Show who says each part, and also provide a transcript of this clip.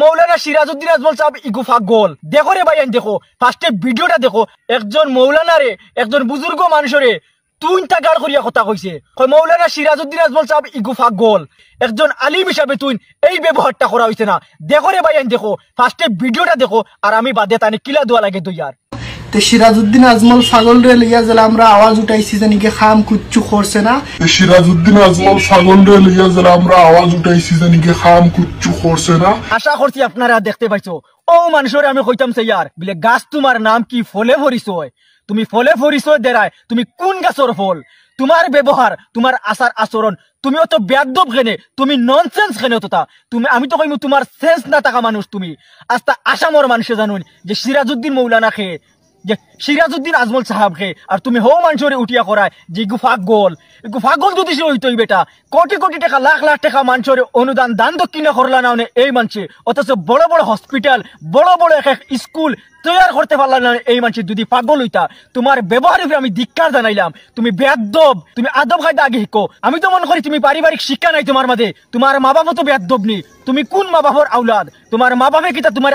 Speaker 1: মৌলানা সিরাজউদ্দিন আজমল সাহেব ইগু পাগল। দেখো রে ভাই, দেখো ফার্স্টে ভিডিওটা দেখো। একজন মৌলানারে, একজন বুজুর্গ মানুষরে তুই তাগার করিয়া কথা কইছে। মৌলানা সিরাজউদ্দিন আজমল সাহেব ইগু পাগল। একজন আলিম হিসাবে তুই এই ব্যবহারটা করা হইছে না। দেখো রে ভাই, দেখো ফার্স্টে ভিডিওটা দেখো, আর আমি বাদে তানে কিলা দোয়া লাগে তুই। আর
Speaker 2: সিরাজউদ্দিন আজমল পাগল রে লইয়া জেলা আমরা আওয়াজ উঠাইছি জানিকে খাম কুচ্ছু করছে না।
Speaker 3: সিরাজউদ্দিন আজমল পাগল রে লইয়া জেলা আমরা আওয়াজ উঠাইছি জানিকে খাম কুচ্ছু করছে না।
Speaker 1: আশা করছি আপনারা দেখতে পাইছো। ও মানুষরে আমি কইতাম ইয়ার বলে গাছ তোমার নাম কি ফলে ভরিছয়, তুমি ফলে ভরিছয় দেরায় তুমি কোন গাছর ফল? তোমার ব্যবহার, তোমার আচার আচরণ, তুমি অত বেয়াদব কেনে, তুমি ননসেন্স কেনে অতটা তুমি। আমি তো কইমু তোমার সেন্স না থাকা মানুষ তুমি। আস্তা আসামর মানুষে জানুন যে সিরাজউদ্দিন মৌলানা খে, যে সিরাজউদ্দিন আজমল সাহাব খে, আর তুমি হো মানুষরে উঠিয়া করায় যে গুফাগল। গুফাগল যদি সে হইতই বেটা, কোটি কোটি টাকা, লাখ লাখ টাকা মানুষরে অনুদান দান দক্ষিণা করলা না এই মানুষে, অথচ বড় বড় হসপিটাল, বড় বড় এক স্কুল তৈয়ার করতে পারলাম না এই মানুষের যদি পাগল হইতা। তোমার ব্যবহারের উপরে আমি ধিক্কার জানাইলাম। তুমি বেয়াদব, তুমি আদব খাইতে আগে শিখো। আমি তো মনে করি তুমি পারিবারিক শিক্ষা নাই তোমার মাঝে। তোমার মা বাবা তো বেয়াদব নি। তুমি কোন মা বাবার আউলাদ? তোমার মা বাবা কিতা তোমার